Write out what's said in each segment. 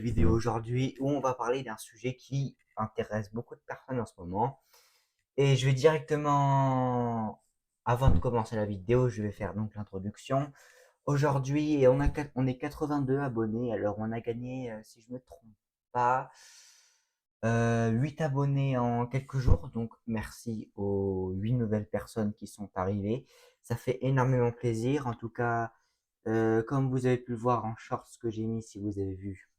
vidéo aujourd'hui où on va parler d'un sujet qui intéresse beaucoup de personnes en ce moment. Et je vais directement, avant de commencer la vidéo, je vais faire donc l'introduction. Aujourd'hui, et on est 82 abonnés, alors on a gagné, si je me trompe pas, 8 abonnés en quelques jours. Donc merci aux 8 nouvelles personnes qui sont arrivées. Ça fait énormément plaisir. En tout cas, comme vous avez pu le voir en short ce que j'ai mis, si vous avez vu.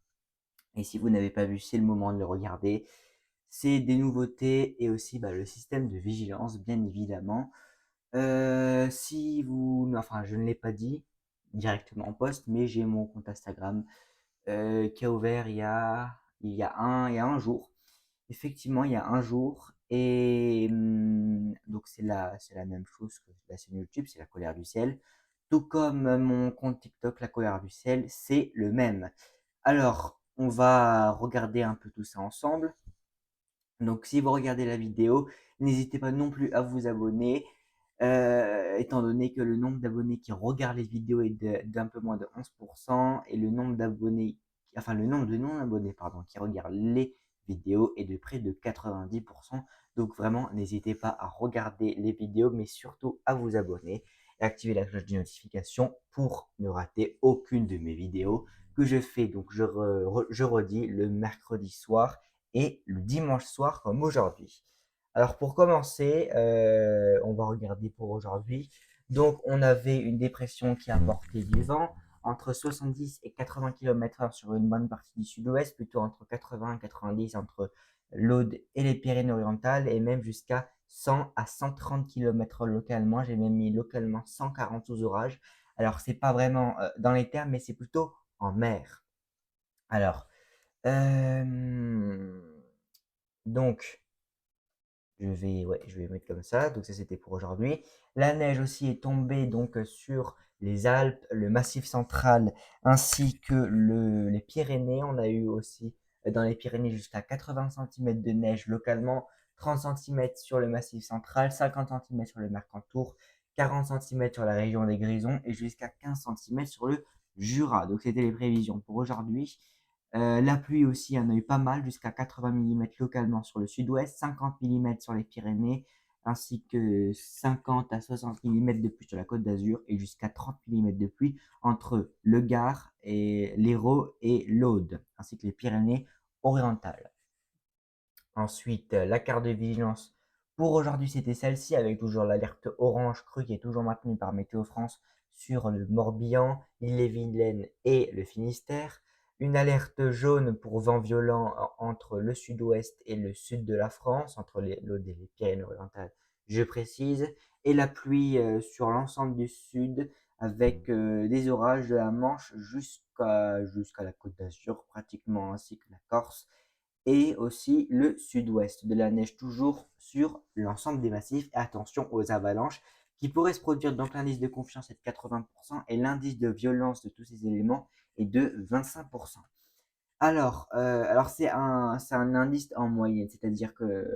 Et si vous n'avez pas vu, c'est le moment de le regarder. C'est des nouveautés et aussi le système de vigilance, bien évidemment. Si vous, enfin, je ne l'ai pas dit directement en post, mais j'ai mon compte Instagram qui a ouvert il y a un jour. Effectivement, il y a un jour. Et donc, c'est la même chose que la chaîne YouTube, c'est la colère du ciel. Tout comme mon compte TikTok, la colère du ciel, c'est le même. Alors, on va regarder un peu tout ça ensemble. Donc, si vous regardez la vidéo, n'hésitez pas non plus à vous abonner, étant donné que le nombre d'abonnés qui regardent les vidéos est d'un peu moins de 11%, et le nombre d'abonnés, enfin le nombre de non-abonnés, pardon, qui regardent les vidéos est de près de 90%. Donc vraiment, n'hésitez pas à regarder les vidéos, mais surtout à vous abonner et activer la cloche de notification pour ne rater aucune de mes vidéos que je fais. Donc je redis le mercredi soir et le dimanche soir comme aujourd'hui. Alors pour commencer, on va regarder pour aujourd'hui. Donc on avait une dépression qui apportait du vent entre 70 et 80 km/h sur une bonne partie du sud-ouest, plutôt entre 80 et 90 entre l'Aude et les Pyrénées-Orientales, et même jusqu'à 100 à 130 km/h localement. J'ai même mis localement 140 sous orage. Alors c'est pas vraiment dans les termes, mais c'est plutôt en mer. Alors, euh, donc, je vais mettre comme ça. Donc ça, c'était pour aujourd'hui. La neige aussi est tombée donc sur les Alpes, le Massif central, ainsi que les Pyrénées. On a eu aussi dans les Pyrénées jusqu'à 80 cm de neige localement, 30 cm sur le Massif central, 50 cm sur le Mercantour, 40 cm sur la région des Grisons et jusqu'à 15 cm sur le Jura. Donc c'était les prévisions pour aujourd'hui. La pluie aussi, il y en a eu pas mal, jusqu'à 80 mm localement sur le sud-ouest, 50 mm sur les Pyrénées, ainsi que 50 à 60 mm de pluie sur la Côte d'Azur et jusqu'à 30 mm de pluie entre le Gard et l'Hérault et l'Aude, ainsi que les Pyrénées orientales. Ensuite, la carte de vigilance pour aujourd'hui, c'était celle-ci, avec toujours l'alerte orange crue qui est toujours maintenue par Météo France sur le Morbihan, l'Ille-et-Vilaine et le Finistère. Une alerte jaune pour vent violent entre le sud-ouest et le sud de la France, entre l'Aude et les Pyrénées-Orientales, je précise. Et la pluie sur l'ensemble du sud, avec des orages de la Manche jusqu'à la Côte d'Azur pratiquement, ainsi que la Corse et aussi le sud-ouest. De la neige toujours sur l'ensemble des massifs. Et attention aux avalanches qui pourraient se produire. Donc l'indice de confiance est de 80% et l'indice de violence de tous ces éléments est de 25%. Alors c'est un indice en moyenne, c'est-à-dire que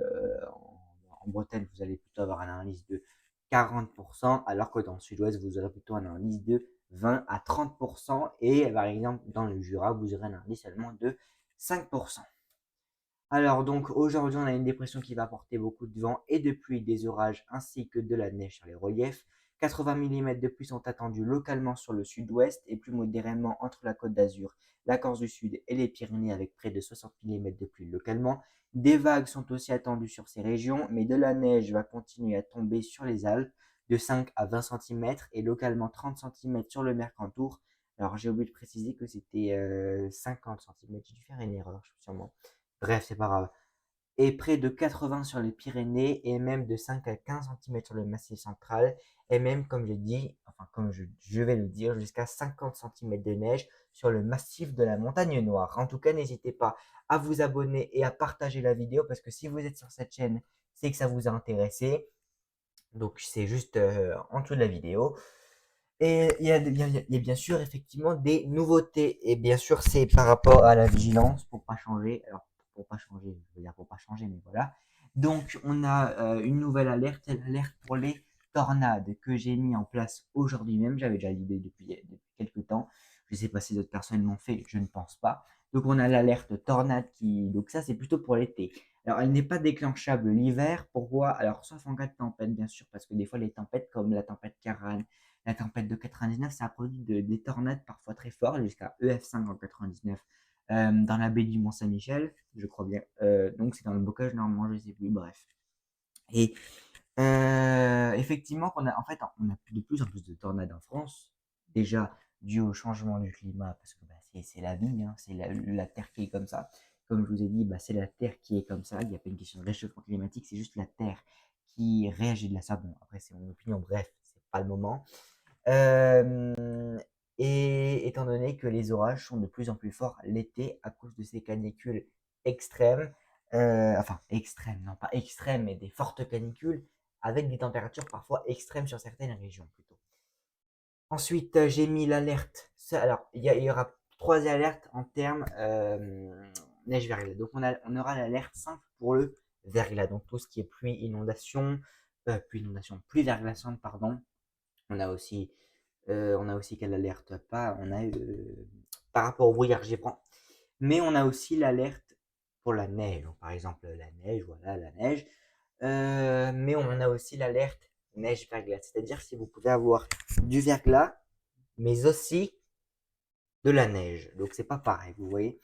en Bretagne, vous allez plutôt avoir un indice de 40%, alors que dans le sud-ouest, vous aurez plutôt un indice de 20 à 30%, et par exemple, dans le Jura, vous aurez un indice seulement de 5%. Alors donc aujourd'hui, on a une dépression qui va apporter beaucoup de vent et de pluie, des orages ainsi que de la neige sur les reliefs. 80 mm de pluie sont attendus localement sur le sud-ouest et plus modérément entre la Côte d'Azur, la Corse du Sud et les Pyrénées, avec près de 60 mm de pluie localement. Des vagues sont aussi attendues sur ces régions, mais de la neige va continuer à tomber sur les Alpes de 5 à 20 cm et localement 30 cm sur le Mercantour. Alors j'ai oublié de préciser que c'était 50 cm, j'ai dû faire une erreur sûrement. Bref, c'est pas grave. Et près de 80 sur les Pyrénées et même de 5 à 15 cm sur le Massif central. Et même, comme j'ai dit, enfin comme je vais le dire, jusqu'à 50 cm de neige sur le massif de la Montagne Noire. En tout cas, n'hésitez pas à vous abonner et à partager la vidéo, parce que si vous êtes sur cette chaîne, c'est que ça vous a intéressé. Donc c'est juste en dessous de la vidéo. Et il y a bien sûr effectivement des nouveautés. Et bien sûr, c'est par rapport à la vigilance pour pas changer. Alors, pour pas changer, je veux dire pour pas changer, mais voilà. Donc, on a une nouvelle alerte, l'alerte pour les tornades que j'ai mis en place aujourd'hui même. J'avais déjà l'idée depuis quelques temps. Je ne sais pas si d'autres personnes l'ont fait, je ne pense pas. Donc on a l'alerte tornade donc ça c'est plutôt pour l'été. Alors elle n'est pas déclenchable l'hiver. Pourquoi? Alors sauf en cas de tempête bien sûr, parce que des fois les tempêtes comme la tempête Karan, la tempête de 99, ça a produit des tornades parfois très fortes jusqu'à EF5 en 99 dans la baie du Mont-Saint-Michel, je crois bien. Donc c'est dans le Bocage normalement, je sais plus, bref. Et effectivement, on a de plus en plus de tornades en France. Déjà, dû au changement du climat, parce que bah, c'est la vie, hein, c'est la Terre qui est comme ça. Comme je vous ai dit, bah, c'est la Terre qui est comme ça. Il n'y a pas une question de réchauffement climatique, c'est juste la Terre qui réagit de la sorte. Bon, après, c'est mon opinion, bref, c'est pas le moment. Euh, et étant donné que les orages sont de plus en plus forts l'été à cause de ces canicules extrêmes, enfin extrêmes, non pas extrêmes, mais des fortes canicules avec des températures parfois extrêmes sur certaines régions plutôt. Ensuite, j'ai mis l'alerte. Alors, il y aura trois alertes en termes neige verglas. Donc, on aura l'alerte simple pour le verglas. Donc, tout ce qui est pluie verglaçante, pardon. On a aussi, quelle alerte? Pas, on a par rapport au brouillard givrant. Mais on a aussi l'alerte pour la neige. Donc, par exemple, la neige, voilà, la neige. Mais on a aussi l'alerte neige verglas. C'est-à-dire si vous pouvez avoir du verglas, mais aussi de la neige. Donc c'est pas pareil, vous voyez.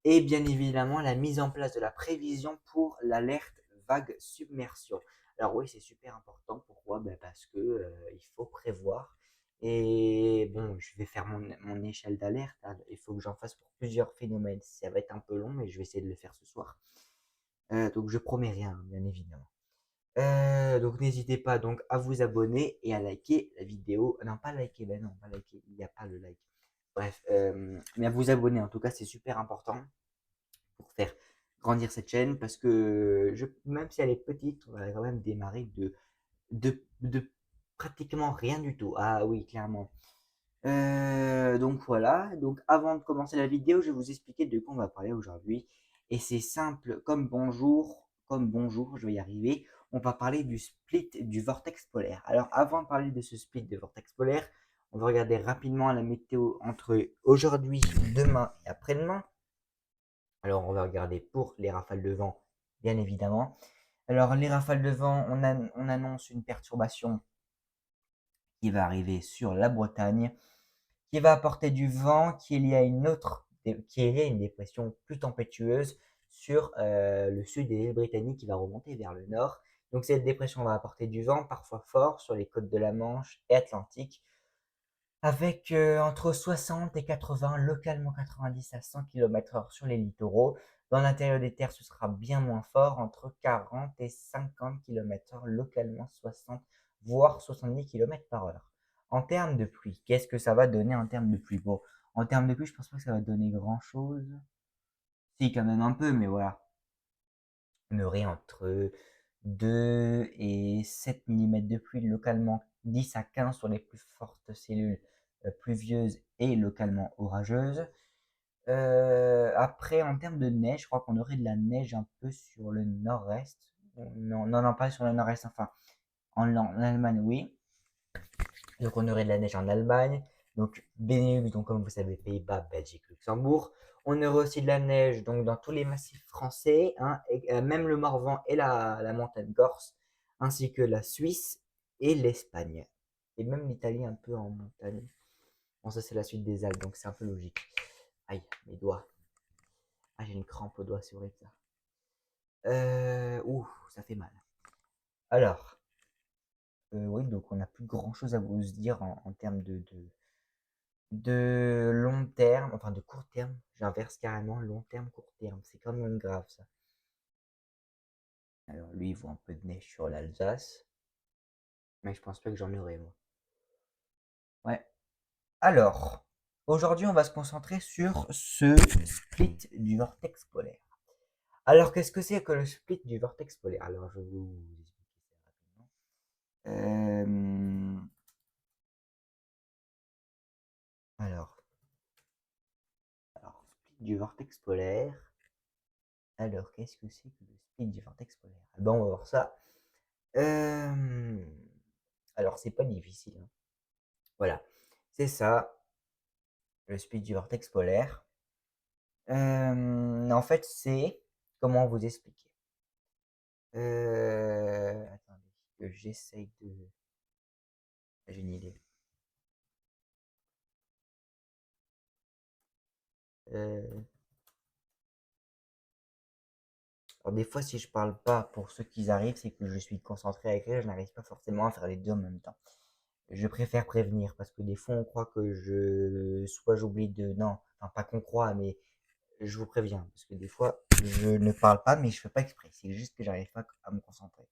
Et bien évidemment, la mise en place de la prévision pour l'alerte vague submersion. Alors oui, c'est super important. Pourquoi? Ben parce que il faut prévoir. Et bon, je vais faire mon échelle d'alerte, hein. Il faut que j'en fasse pour plusieurs phénomènes. Ça va être un peu long, mais je vais essayer de le faire ce soir. Donc je promets rien, bien évidemment. Donc n'hésitez pas donc à vous abonner et à liker la vidéo. Non, pas liker, ben non, pas liker, il n'y a pas le like. Bref, mais à vous abonner en tout cas, c'est super important pour faire grandir cette chaîne parce que même si elle est petite, on va quand même démarrer de pratiquement rien du tout. Ah oui, clairement. Donc voilà, donc avant de commencer la vidéo, je vais vous expliquer de quoi on va parler aujourd'hui. Et c'est simple, comme bonjour, je vais y arriver. On va parler du split du vortex polaire. Alors avant de parler de ce split de vortex polaire, on va regarder rapidement la météo entre aujourd'hui, demain et après-demain. Alors on va regarder pour les rafales de vent, bien évidemment. Alors les rafales de vent, on annonce une perturbation qui va arriver sur la Bretagne qui va apporter du vent, qui est lié à qui est lié à une dépression plus tempétueuse sur le sud des îles Britanniques qui va remonter vers le nord. Donc cette dépression va apporter du vent, parfois fort, sur les côtes de la Manche et Atlantique, avec entre 60 et 80, localement 90 à 100 km/h sur les littoraux. Dans l'intérieur des terres, ce sera bien moins fort, entre 40 et 50 km/h, localement 60, voire 70 km/h. En termes de pluie, qu'est-ce que ça va donner en termes de pluie? Bon, en termes de pluie, je pense pas que ça va donner grand-chose. Si, quand même un peu, mais voilà. On aurait entre 2 et 7 mm de pluie, localement 10 à 15 sur les plus fortes cellules pluvieuses et localement orageuses. Après, en termes de neige, je crois qu'on aurait de la neige un peu sur le nord-est. Non, non, non, pas sur le nord-est, enfin, en Allemagne, oui. Donc, on aurait de la neige en Allemagne. Donc, Benelux, donc, comme vous savez, Pays-Bas, Belgique, Luxembourg. On aurait aussi de la neige donc, dans tous les massifs français, hein, et, même le Morvan et la montagne corse, ainsi que la Suisse et l'Espagne. Et même l'Italie un peu en montagne. Bon, ça, c'est la suite des Alpes, donc c'est un peu logique. Aïe, mes doigts. Ah, j'ai une crampe au doigt, c'est vrai que ça. Ouh, ça fait mal. Alors, oui, donc on n'a plus grand-chose à vous dire en termes de long terme, enfin de court terme. J'inverse carrément long terme, court terme. C'est quand même grave ça. Alors lui, il voit un peu de neige sur l'Alsace, mais je pense pas que j'en aurai moi. Ouais. Alors, aujourd'hui, on va se concentrer sur ce split du vortex polaire. Alors, qu'est-ce que c'est que le split du vortex polaire? Alors, je vais vous expliquer ça rapidement. Alors, split du vortex polaire. Alors, qu'est-ce que c'est que le split du vortex polaire? Ah ben, on va voir ça. Euh, Alors, c'est pas difficile, hein. Voilà, c'est ça. le speed du vortex polaire. En fait, c'est comment vous expliquer? Attendez, que j'essaye de. J'ai une idée. Euh, Alors des fois, si je parle pas pour ceux qui arrivent, c'est que je suis concentré à écrire, je n'arrive pas forcément à faire les deux en même temps. Je préfère prévenir parce que des fois, on croit que soit j'oublie de, non, enfin pas qu'on croit, mais je vous préviens parce que des fois, je ne parle pas, mais je fais pas exprès. C'est juste que j'arrive pas à me concentrer.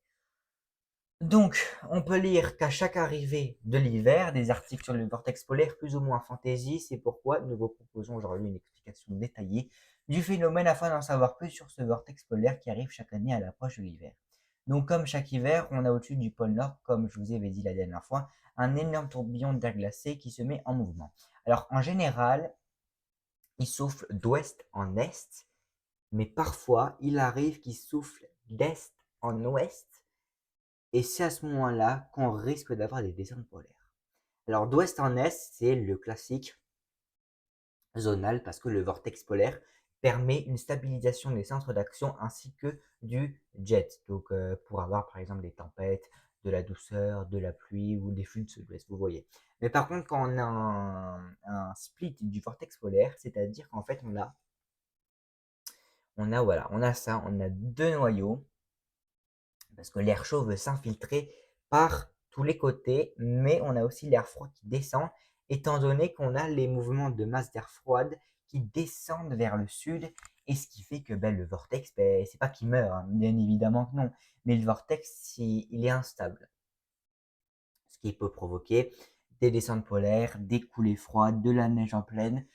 Donc, on peut lire qu'à chaque arrivée de l'hiver, des articles sur le vortex polaire plus ou moins fantasy, c'est pourquoi nous vous proposons aujourd'hui une explication détaillée du phénomène afin d'en savoir plus sur ce vortex polaire qui arrive chaque année à l'approche de l'hiver. Donc, comme chaque hiver, on a au-dessus du pôle Nord, comme je vous avais dit la dernière fois, un énorme tourbillon d'air glacé qui se met en mouvement. Alors, en général, il souffle d'ouest en est, mais parfois, il arrive qu'il souffle d'est en ouest, et c'est à ce moment-là qu'on risque d'avoir des descentes polaires. Alors d'ouest en est, c'est le classique zonal parce que le vortex polaire permet une stabilisation des centres d'action ainsi que du jet. Donc pour avoir par exemple des tempêtes, de la douceur, de la pluie ou des flux de sud-ouest, vous voyez. Mais par contre, quand on a un split du vortex polaire, c'est-à-dire qu'en fait on a ça, on a deux noyaux parce que l'air chaud veut s'infiltrer par tous les côtés, mais on a aussi l'air froid qui descend, étant donné qu'on a les mouvements de masse d'air froide qui descendent vers le sud, et ce qui fait que le vortex, c'est pas qu'il meurt, hein, bien évidemment que non, mais le vortex, il est instable, ce qui peut provoquer des descentes polaires, des coulées froides, de la neige en pleine,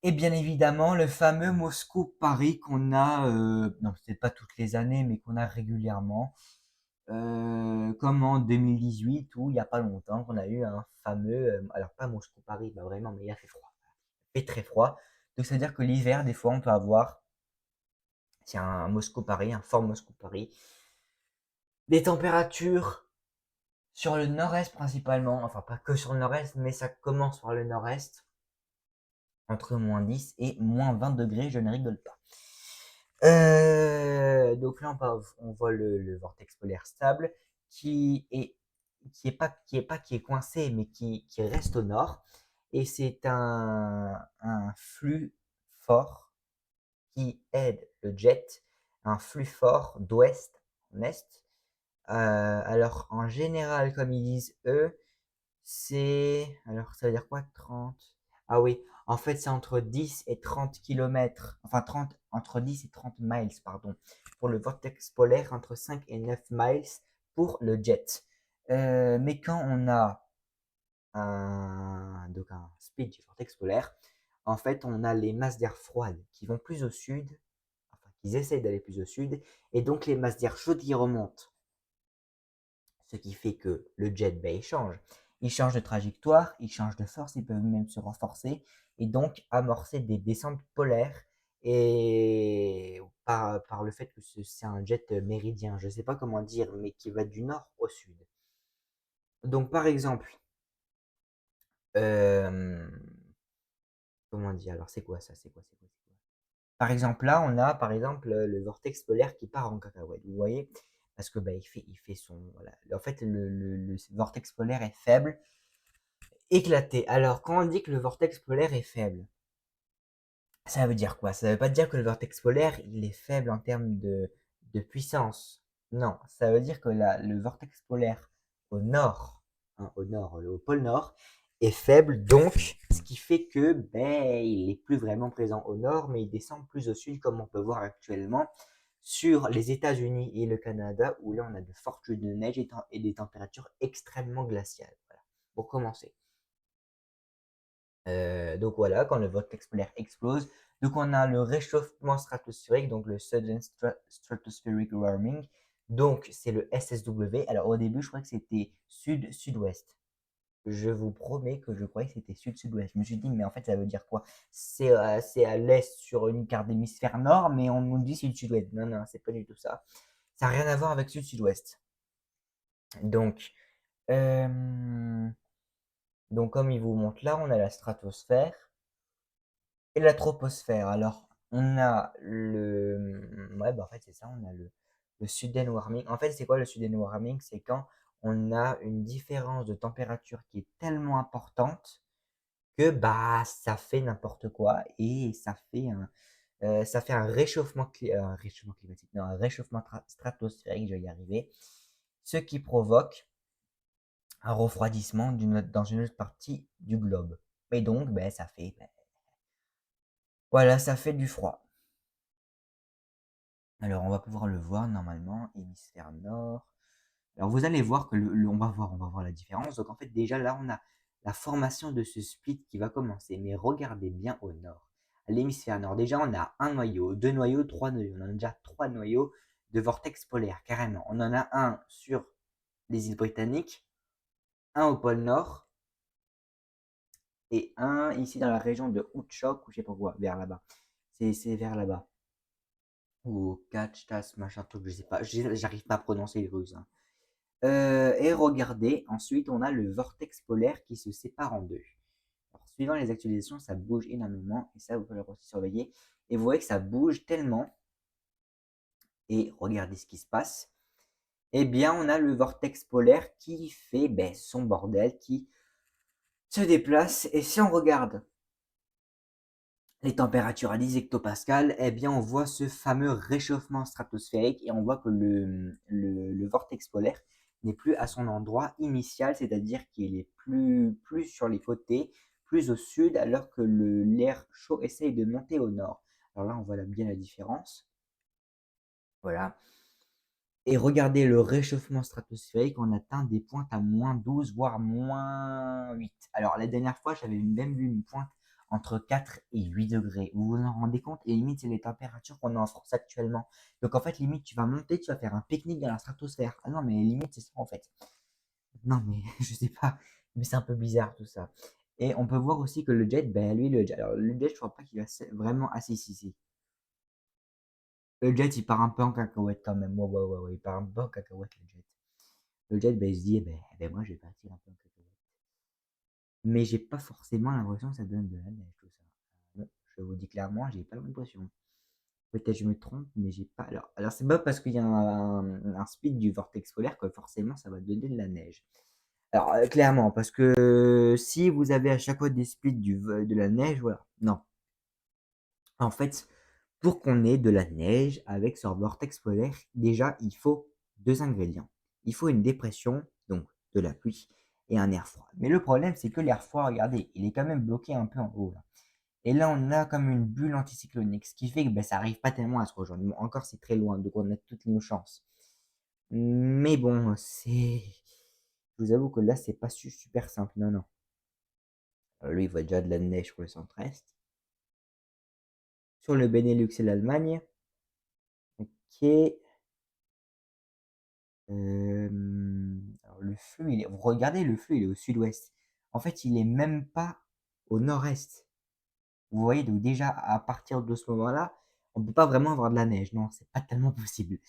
et bien évidemment le fameux Moscou-Paris qu'on a, non peut-être pas toutes les années, mais qu'on a régulièrement, comme en 2018 où il n'y a pas longtemps qu'on a eu un fameux, alors pas Moscou-Paris, bah vraiment, mais il a fait froid. Il fait très froid. Donc ça veut dire que l'hiver, des fois, on peut avoir, c'est un Moscou-Paris, un fort Moscou-Paris, des températures sur le nord-est principalement, enfin pas que sur le nord-est, mais ça commence par le nord-est, entre -10 et -20 degrés, je ne rigole pas. Donc là, on voit le vortex polaire stable qui est qui est coincé, mais qui reste au nord. Et c'est un flux fort qui aide le jet, un flux fort d'ouest en est. Alors en général, comme ils disent eux, alors ça veut dire quoi 30? Ah oui, en fait c'est entre 10 et 30 kilomètres, enfin 30, entre 10 et 30 miles, pardon, pour le vortex polaire, entre 5 et 9 miles pour le jet. Mais quand on a donc un speed du vortex polaire, en fait on a les masses d'air froides qui vont plus au sud, enfin qui essaient d'aller plus au sud, et donc les masses d'air chaudes qui remontent, ce qui fait que le jet, il change. Il change de trajectoire, il change de force, ils peuvent même se renforcer et donc amorcer des descentes polaires, et par le fait que c'est un jet méridien, je ne sais pas comment dire, mais qui va du nord au sud. Donc par exemple, euh, comment dire, alors c'est quoi ça, c'est quoi? Par exemple, là, on a par exemple le vortex polaire qui part en cacahuète, vous voyez? Parce que il fait son. Voilà. En fait, le vortex polaire est faible, éclaté. Alors, quand on dit que le vortex polaire est faible, ça veut dire quoi? Ça veut pas dire que le vortex polaire, il est faible en termes de puissance. Non, ça veut dire que le vortex polaire au nord, hein, au nord, au pôle nord, est faible, donc ce qui fait que il est plus vraiment présent au nord, mais il descend plus au sud, comme on peut voir actuellement sur les États-Unis et le Canada, où là on a de fortes chutes de neige et des températures extrêmement glaciales. Voilà. Pour commencer. Donc voilà, quand le vortex polaire explose, donc on a le réchauffement stratosphérique, donc le Sudden Stratospheric Warming. Donc c'est le SSW. Alors au début, je crois que c'était sud-sud-ouest. Je vous promets que je croyais que c'était sud-sud-ouest. Je me suis dit, mais en fait, ça veut dire quoi? C'est à l'est sur une carte d'hémisphère nord, mais on nous dit sud-sud-ouest. Non, non, c'est pas du tout ça. Ça n'a rien à voir avec sud-sud-ouest. Donc, euh, donc, comme il vous montre là, on a la stratosphère. et la troposphère. Alors, on a ouais, bah, en fait, c'est ça, on a le sudden warming. En fait, c'est quoi le sudden warming? C'est quand on a une différence de température qui est tellement importante que bah ça fait n'importe quoi et ça fait un réchauffement climatique, non, un réchauffement stratosphérique, je vais y arriver, ce qui provoque un refroidissement dans une autre partie du globe. Et donc, ben, voilà, ça fait du froid. Alors, on va pouvoir le voir normalement, hémisphère nord. Alors, vous allez voir que on va voir la différence. Donc, en fait, déjà là, on a la formation de ce split qui va commencer. Mais regardez bien au nord. À l'hémisphère nord, déjà, on a un noyau, deux noyaux, trois noyaux. On en a déjà trois noyaux de vortex polaire, carrément. On en a un sur les îles britanniques, un au pôle nord et un ici dans la région de Oudchok ou je sais pas quoi, vers là-bas. C'est vers là-bas. Ou Kachtas, machin truc, je sais pas. J'arrive pas à prononcer les Russes, hein. Et regardez, ensuite on a le vortex polaire qui se sépare en deux. Alors, suivant les actualisations, ça bouge énormément et ça, vous pouvez aussi surveiller. Et vous voyez que ça bouge tellement. Et regardez ce qui se passe. Eh bien, on a le vortex polaire qui fait ben, son bordel, qui se déplace. Et si on regarde les températures à 10 hectopascales, eh bien, on voit ce fameux réchauffement stratosphérique et on voit que le vortex polaire n'est plus à son endroit initial, c'est-à-dire qu'il est plus sur les côtés, plus au sud, alors que l'air chaud essaye de monter au nord. Alors là, on voit bien la différence. Voilà. Et regardez le réchauffement stratosphérique, on atteint des pointes à -12, voire -8. Alors, la dernière fois, j'avais même vu une pointe entre 4 et 8 degrés. Vous vous en rendez compte? Et limite, c'est les températures qu'on a en France actuellement. Donc, en fait, limite, tu vas monter, tu vas faire un pique-nique dans la stratosphère. Ah non, mais limite, c'est ça, en fait. Non, mais je sais pas. Mais c'est un peu bizarre, tout ça. Et on peut voir aussi que le jet, ben, lui, alors, le jet, je crois pas qu'il va vraiment. Ah, si. Le jet, il part un peu en cacahuète quand même. Ouais, ouais, ouais, ouais, il part un peu en cacahuète, le jet. Le jet, ben, il se dit, eh ben, moi, je vais partir un peu en cacahuète. Mais j'ai pas forcément l'impression que ça donne de la neige, tout ça. Non, je vous dis clairement, j'ai pas l'impression. Peut-être je me trompe, mais j'ai pas. Alors c'est pas parce qu'il y a un speed du vortex polaire que forcément ça va donner de la neige. Alors, clairement, parce que si vous avez à chaque fois des speeds de la neige, voilà. Non. En fait, pour qu'on ait de la neige avec ce vortex polaire, déjà, il faut deux ingrédients. Il faut une dépression, donc de la pluie, et un air froid. Mais le problème, c'est que l'air froid, regardez, il est quand même bloqué un peu en haut, là. Et là, on a comme une bulle anticyclonique, ce qui fait que ben, ça n'arrive pas tellement à se rejoindre. Bon, encore, c'est très loin, donc on a toutes nos chances. Mais bon, je vous avoue que là, c'est pas super simple. Non, non. Alors, lui, il voit déjà de la neige sur le centre-est. Sur le Benelux et l'Allemagne. Ok. Alors le flux, vous regardez, le flux, il est au sud-ouest. En fait, il est même pas au nord-est. Vous voyez, donc déjà, à partir de ce moment-là, on peut pas vraiment avoir de la neige. Non, c'est pas tellement possible.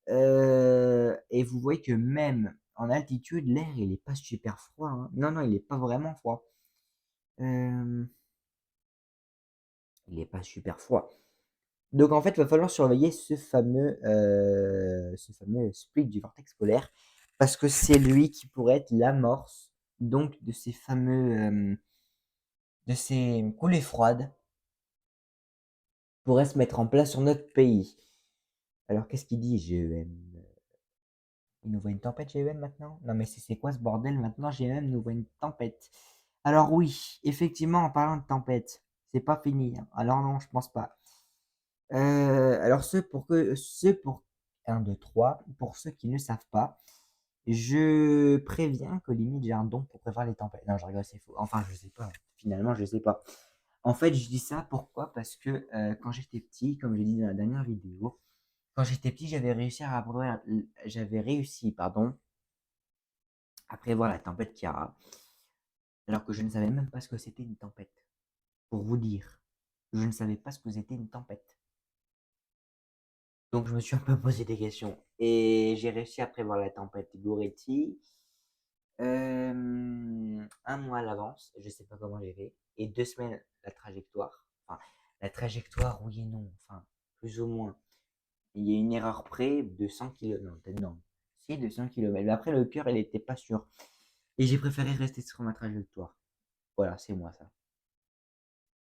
Et vous voyez que même en altitude, l'air, il est pas super froid, hein. Non, non, il est pas vraiment froid. Il est pas super froid. Donc en fait, il va falloir surveiller ce fameux split du vortex polaire, parce que c'est lui qui pourrait être l'amorce donc de ces de ces coulées froides pourraient se mettre en place sur notre pays. Alors qu'est-ce qu'il dit GEM? Il nous voit une tempête GEM maintenant? Non mais c'est quoi ce bordel maintenant? GEM nous voit une tempête. Alors oui, effectivement, en parlant de tempête, c'est pas fini, hein. Alors non, je pense pas. Alors ceux pour 1, 2, 3, pour ceux qui ne savent pas, je préviens que limite j'ai un don pour prévoir les tempêtes. Non, je rigole, c'est faux. Enfin, je sais pas. Finalement, je sais pas. En fait, je dis ça pourquoi? Parce que quand j'étais petit, comme j'ai dit dans la dernière vidéo, quand j'étais petit, j'avais réussi, pardon, à prévoir la tempête Kiara, alors que je ne savais même pas ce que c'était une tempête. Pour vous dire, je ne savais pas ce que c'était une tempête. Donc je me suis un peu posé des questions et j'ai réussi à prévoir la tempête Goretti un mois à l'avance, je sais pas comment j'ai fait, et 2 semaines la trajectoire. Enfin, la trajectoire, oui et non. Enfin, plus ou moins. Il y a une erreur près de 100 km. Non, peut-être non. Si, de 100 km. Mais après, le cœur, il n'était pas sûr. Et j'ai préféré rester sur ma trajectoire. Voilà, c'est moi ça.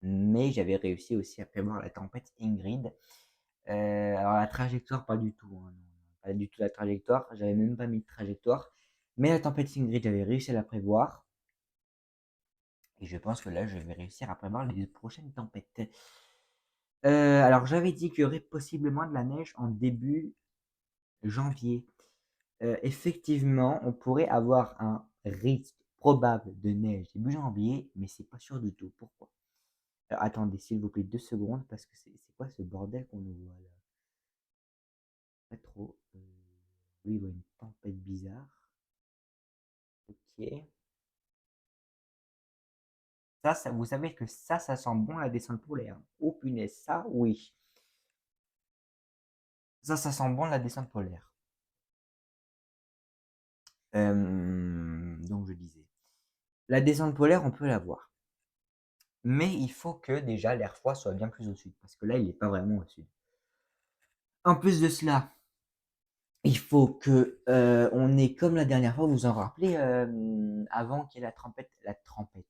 Mais j'avais réussi aussi à prévoir la tempête Ingrid. Alors la trajectoire, pas du tout, hein, non, pas du tout la trajectoire. J'avais même pas mis de trajectoire. Mais la tempête Ingrid, j'avais réussi à la prévoir. Et je pense que là, je vais réussir à prévoir les prochaines tempêtes. Alors j'avais dit qu'il y aurait possiblement de la neige en début janvier. Effectivement, on pourrait avoir un risque probable de neige début janvier, mais c'est pas sûr du tout. Pourquoi? Attendez, s'il vous plaît, 2 secondes, parce que c'est quoi ce bordel qu'on nous voit là? Pas trop. Oui, il voit une tempête bizarre. Ok. Vous savez que ça sent bon la descente polaire. Oh punaise, ça, oui. Ça sent bon la descente polaire. Donc je disais. La descente polaire, on peut la voir. Mais il faut que déjà l'air froid soit bien plus au sud, parce que là, il n'est pas vraiment au sud. En plus de cela, il faut que on ait comme la dernière fois, vous vous en rappelez, avant qu'il y ait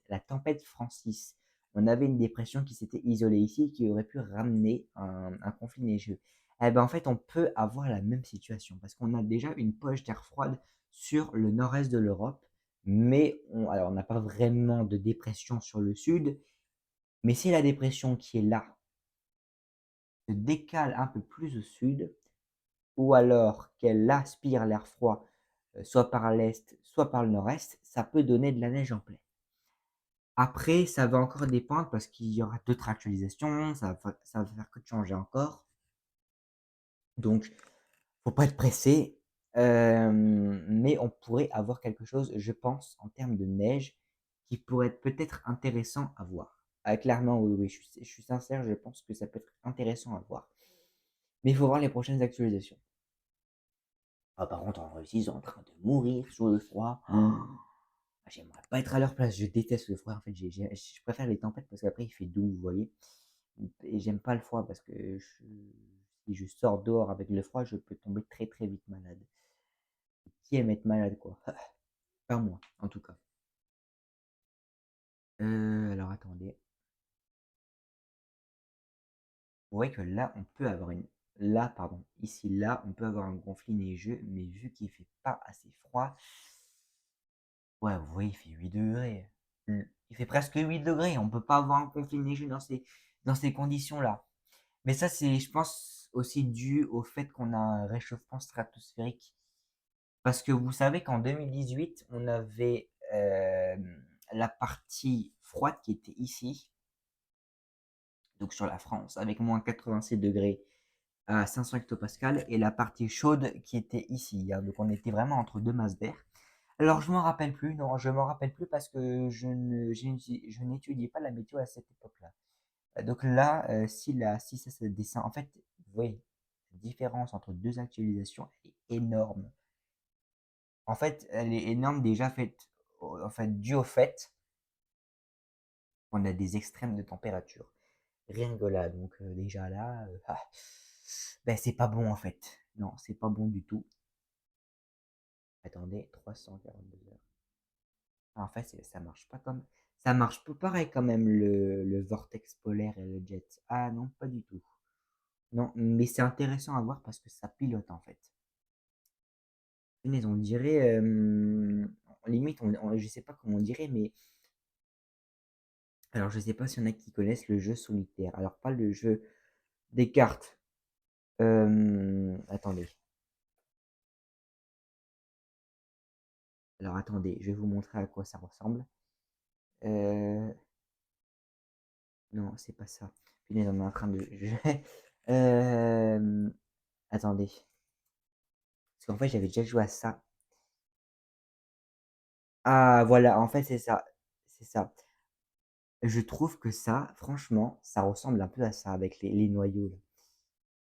la tempête Francis. On avait une dépression qui s'était isolée ici et qui aurait pu ramener un conflit neigeux. Eh ben, en fait, on peut avoir la même situation parce qu'on a déjà une poche d'air froide sur le nord-est de l'Europe, mais alors on n'a pas vraiment de dépression sur le sud, mais si la dépression qui est là se décale un peu plus au sud, ou alors qu'elle aspire l'air froid, soit par l'est, soit par le nord-est, ça peut donner de la neige en pleine. Après, ça va encore dépendre parce qu'il y aura d'autres actualisations, ça va faire que de changer encore. Donc, faut pas être pressé, mais on pourrait avoir quelque chose, je pense, en termes de neige, qui pourrait être peut-être intéressant à voir. Ah, clairement, oui, oui, je suis sincère, je pense que ça peut être intéressant à voir. Mais il faut voir les prochaines actualisations. Ah, par contre, en Russie, ils sont en train de mourir sous le froid. J'aimerais pas être à leur place. Je déteste le froid. En fait, je préfère les tempêtes parce qu'après, il fait doux, vous voyez. Et j'aime pas le froid parce que si je sors dehors avec le froid, je peux tomber très très vite malade. Qui aime être malade, quoi? Pas moi, en tout cas. Alors attendez. Vous voyez que là, on peut avoir une. Là, pardon. Ici, là, on peut avoir un conflit neigeux, mais vu qu'il fait pas assez froid. Ouais, vous voyez, il fait 8 degrés. Il fait presque 8 degrés. On peut pas avoir un conflit neigeux dans ces conditions-là. Mais ça, c'est, je pense, aussi dû au fait qu'on a un réchauffement stratosphérique. Parce que vous savez qu'en 2018, on avait la partie froide qui était ici, donc sur la France, avec moins 87 degrés à 500 hectopascales, et la partie chaude qui était ici, hein. Donc on était vraiment entre deux masses d'air. Alors je m'en rappelle plus, non, je m'en rappelle plus parce que je n'étudiais pas la météo à cette époque-là. Donc là, si ça se descend, en fait, vous voyez, la différence entre deux actualisations elle est énorme. En fait, elle est énorme déjà faite, en fait, due au fait qu'on a des extrêmes de température. Rien que là, donc déjà là, ben c'est pas bon en fait. Non, c'est pas bon du tout. Attendez, 342 heures. Ah, en fait, ça marche pas comme. Ça marche pas pareil quand même le vortex polaire et le jet. Ah non, pas du tout. Non, mais c'est intéressant à voir parce que ça pilote en fait. Punaise, on dirait, limite, je sais pas comment on dirait, mais alors je sais pas s'il y en a qui connaissent le jeu solitaire. Alors pas le jeu des cartes. Attendez. Alors attendez, je vais vous montrer à quoi ça ressemble. Euh, non, c'est pas ça. Punaise, on est en train de. Euh, attendez. Parce qu'en fait, j'avais déjà joué à ça. Ah, voilà, en fait, c'est ça. C'est ça. Je trouve que ça, franchement, ça ressemble un peu à ça avec les noyaux là.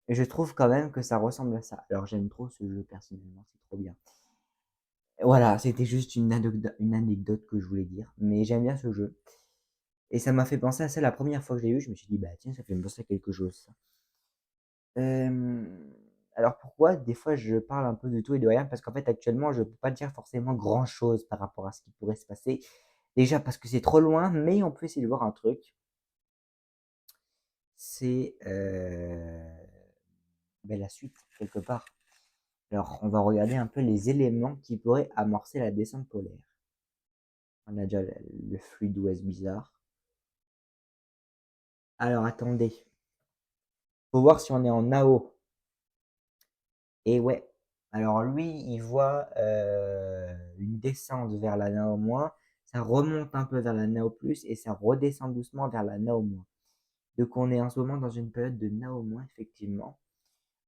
Et je trouve quand même que ça ressemble à ça. Alors j'aime trop ce jeu personnellement, c'est trop bien. Voilà, c'était juste une anecdote que je voulais dire, mais j'aime bien ce jeu. Et ça m'a fait penser à ça la première fois que je l'ai vu, je me suis dit: «Bah, tiens, ça fait me penser à quelque chose ça». Alors pourquoi des fois je parle un peu de tout et de rien? Parce qu'en fait actuellement je peux pas dire forcément grand chose par rapport à ce qui pourrait se passer. Déjà parce que c'est trop loin, mais on peut essayer de voir un truc, c'est, la suite quelque part. Alors on va regarder un peu les éléments qui pourraient amorcer la descente polaire. On a déjà le fluide ouest bizarre. Alors attendez, faut voir si on est en NAO. Et ouais, alors lui, il voit, une descente vers la Nao-, ça remonte un peu vers la Nao+, et ça redescend doucement vers la Nao-. Donc on est en ce moment dans une période de Nao-, effectivement.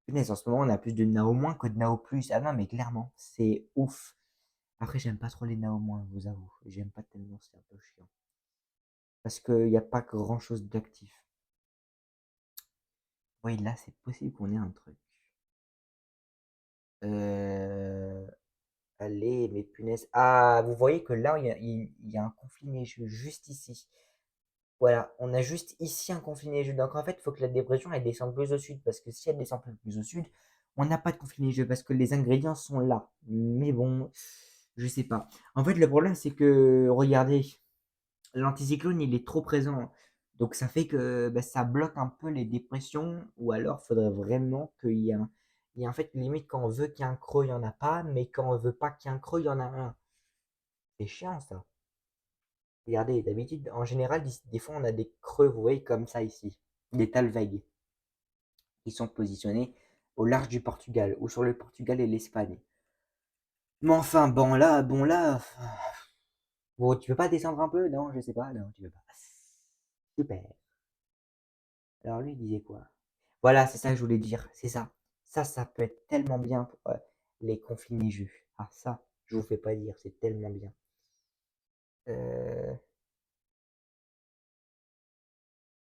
Punaise, en ce moment, on a plus de Nao- que de Nao+. Ah non, mais clairement, c'est ouf. Après, j'aime pas trop les Nao-, je vous avoue. J'aime pas tellement, c'est un peu chiant. Parce qu'il y a pas grand-chose d'actif. Oui, là, c'est possible qu'on ait un truc. Heu Allez, mais punaise. Ah, vous voyez que là, il y a un conflit neigeux juste ici. Voilà, on a juste ici un conflit neigeux. Donc en fait, il faut que la dépression elle descende plus au sud. Parce que si elle descend plus au sud, on n'a pas de conflit neigeux parce que les ingrédients sont là. Mais bon, je sais pas. En fait, le problème, c'est que, regardez, l'anticyclone, il est trop présent. Donc ça fait que bah, ça bloque un peu les dépressions. Ou alors, il faudrait vraiment qu'il y ait un. Il y a en fait limite quand on veut qu'il y ait un creux, il n'y en a pas, mais quand on veut pas qu'il y ait un creux, il y en a un. C'est chiant ça. Regardez, d'habitude, en général, des fois, on a des creux, vous voyez, comme ça ici. Des talwegs qui sont positionnés au large du Portugal ou sur le Portugal et l'Espagne. Mais enfin, bon là, bon, tu veux pas descendre un peu? Non, je sais pas, non, tu veux pas. Super. Alors lui, il disait quoi? Voilà, c'est ça que je voulais dire, c'est ça. Ça peut être tellement bien pour les conflits neigeux. Ah, ça, je vous fais pas dire, c'est tellement bien. Euh...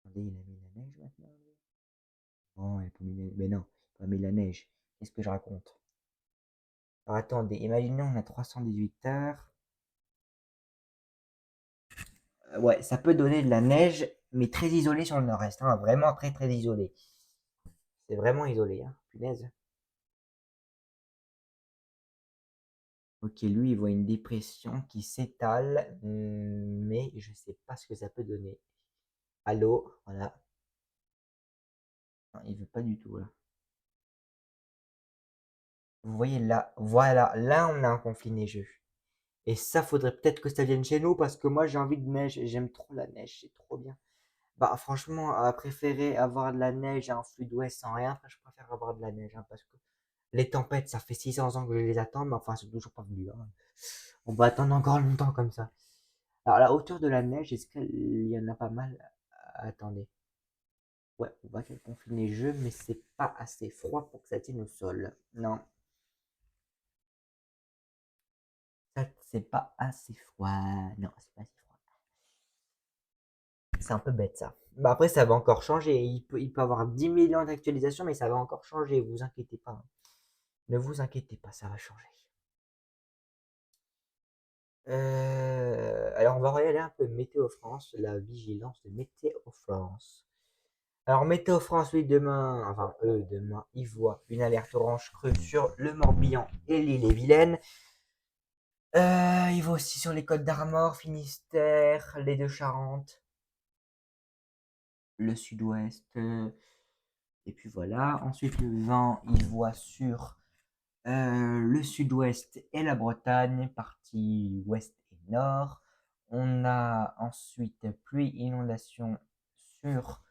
Attendez, il a mis la neige maintenant? Non, il a pas mis mais non, il a pas mis la neige. Qu'est-ce que je raconte? Alors attendez, imaginons on a 318 heures. Ouais, ça peut donner de la neige, mais très isolée sur le nord-est, hein, vraiment très très isolé. C'est vraiment isolé, hein, punaise. Ok, lui, il voit une dépression qui s'étale, mais je sais pas ce que ça peut donner. Allô, voilà. Non, il veut pas du tout, là. Vous voyez là, voilà, là on a un conflit neigeux. Et ça, faudrait peut-être que ça vienne chez nous parce que moi j'ai envie de neige, j'aime trop la neige, c'est trop bien. Bah franchement, à préférer avoir de la neige et un flux d'ouest sans rien, je préfère avoir de la neige, hein, parce que les tempêtes, ça fait 600 ans que je les attends, mais enfin c'est toujours pas venu, hein. On va attendre encore longtemps comme ça. Alors la hauteur de la neige, est-ce qu'il y en a pas mal? Attendez. Ouais, on voit qu'elle confine neigeux, mais c'est pas assez froid pour que ça tienne au sol. Non, ça c'est pas assez froid. Non, c'est pas assez froid. C'est un peu bête ça. Bah après ça va encore changer. Il peut avoir 10 millions d'actualisations, mais ça va encore changer, vous inquiétez pas. Ne vous inquiétez pas, ça va changer. Alors on va regarder un peu Météo France, la vigilance de Météo France. Alors Météo France, oui, demain, enfin eux, demain, ils voient une alerte orange crue sur le Morbihan et l'île-et-Vilaine. Ils voient aussi sur les côtes d'Armor, Finistère, les Deux-Charentes, le sud-ouest. Et puis voilà. Ensuite, le vent, il voit sur le sud-ouest et la Bretagne, partie ouest et nord. On a ensuite pluie, inondation sur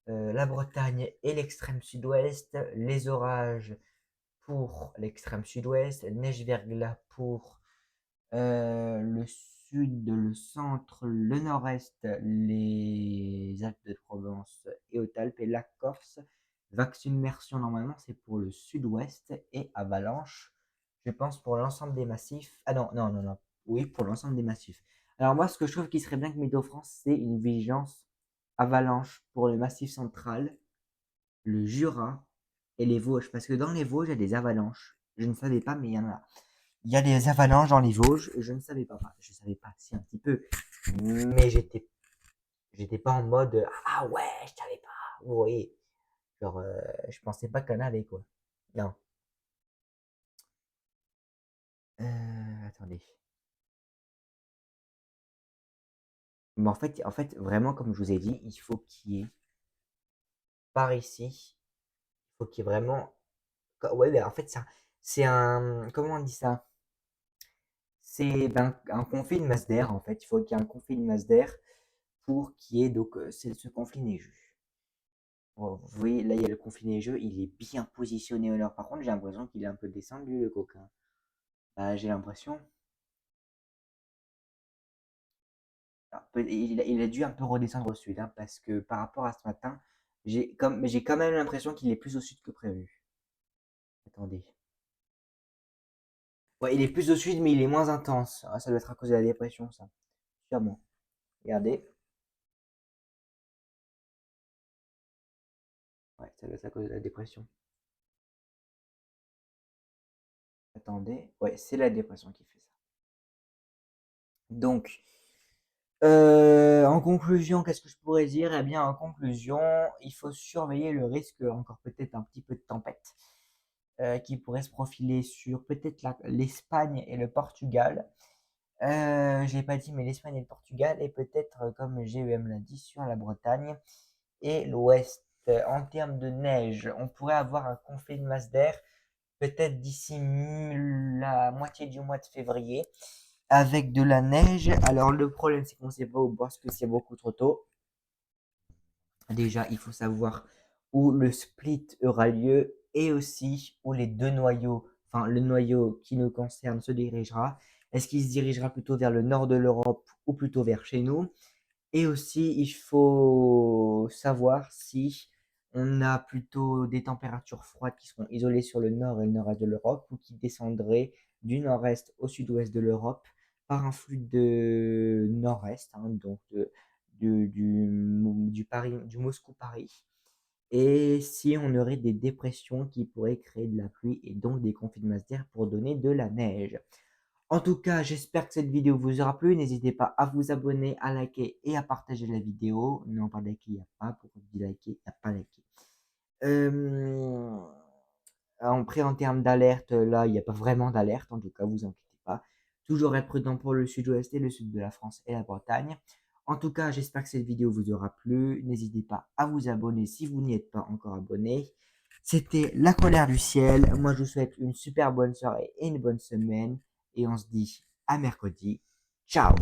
la Bretagne et l'extrême sud-ouest, les orages pour l'extrême sud-ouest, neige verglas pour le sud, le centre, le nord-est, les Alpes de Provence et Haute-Alpes et la Corse. Vax-immersion, normalement, c'est pour le sud-ouest et avalanche, je pense, pour l'ensemble des massifs. Ah non, non, non, non. Oui, pour l'ensemble des massifs. Alors moi, ce que je trouve qui serait bien que Météo France, c'est une vigilance avalanche pour le massif central, le Jura et les Vosges. Parce que dans les Vosges, il y a des avalanches. Je ne savais pas, mais il y en a. Il y a des avalanches dans les Vosges. Je ne savais pas. Enfin, je savais pas, si un petit peu. Mais j'étais J'étais pas en mode ah ouais, je savais pas. Vous voyez, genre je pensais pas qu'on avait quoi. Non. Attendez. Mais en fait, vraiment, comme je vous ai dit, il faut qu'il y ait par ici, il faut qu'il y ait vraiment. Ouais, mais en fait, ça, c'est un. Comment on dit ça? C'est ben, un conflit de masse d'air, en fait. Il faut qu'il y ait un conflit de masse d'air pour qu'il y ait donc c'est ce conflit neigeux. Bon, vous voyez, là, il y a le conflit neigeux, il est bien positionné au nord. Par contre, j'ai l'impression qu'il est un peu descendu, le coquin. Bah, j'ai l'impression. Il a dû un peu redescendre au sud, hein, parce que par rapport à ce matin, j'ai quand même l'impression qu'il est plus au sud que prévu. Attendez. Ouais, il est plus au sud, mais il est moins intense. Ah, ça doit être à cause de la dépression, ça. Sûrement. Regardez. Ouais, ça doit être à cause de la dépression. Attendez. Ouais, c'est la dépression qui fait ça. Donc, en conclusion, qu'est-ce que je pourrais dire? Eh bien, en conclusion, il faut surveiller le risque, encore peut-être un petit peu de tempête, qui pourrait se profiler sur peut-être l'Espagne et le Portugal. Je l'ai pas dit, mais l'Espagne et le Portugal, et peut-être, comme GEM l'a dit, sur la Bretagne et l'Ouest. En termes de neige, on pourrait avoir un conflit de masse d'air peut-être d'ici la moitié du mois de février avec de la neige. Alors le problème, c'est qu'on ne sait pas où parce que c'est beaucoup trop tôt. Déjà, il faut savoir où le split aura lieu et aussi où les deux noyaux, enfin le noyau qui nous concerne se dirigera. Est-ce qu'il se dirigera plutôt vers le nord de l'Europe ou plutôt vers chez nous? Et aussi, il faut savoir si on a plutôt des températures froides qui seront isolées sur le nord et le nord-est de l'Europe ou qui descendraient du nord-est au sud-ouest de l'Europe par un flux de nord-est, hein, donc du Moscou-Paris. Et si on aurait des dépressions qui pourraient créer de la pluie et donc des conflits de masse d'air pour donner de la neige. En tout cas, j'espère que cette vidéo vous aura plu. N'hésitez pas à vous abonner, à liker et à partager la vidéo. Non, pas liker, il n'y a pas. Pourquoi je dis liker, il n'y a pas liker. Euh, Après, en termes d'alerte, là, il n'y a pas vraiment d'alerte. En tout cas, vous inquiétez pas. Toujours être prudent pour le sud-ouest et le sud de la France et la Bretagne. En tout cas, j'espère que cette vidéo vous aura plu. N'hésitez pas à vous abonner si vous n'y êtes pas encore abonné. C'était La Colère du Ciel. Moi, je vous souhaite une super bonne soirée et une bonne semaine. Et on se dit à mercredi. Ciao!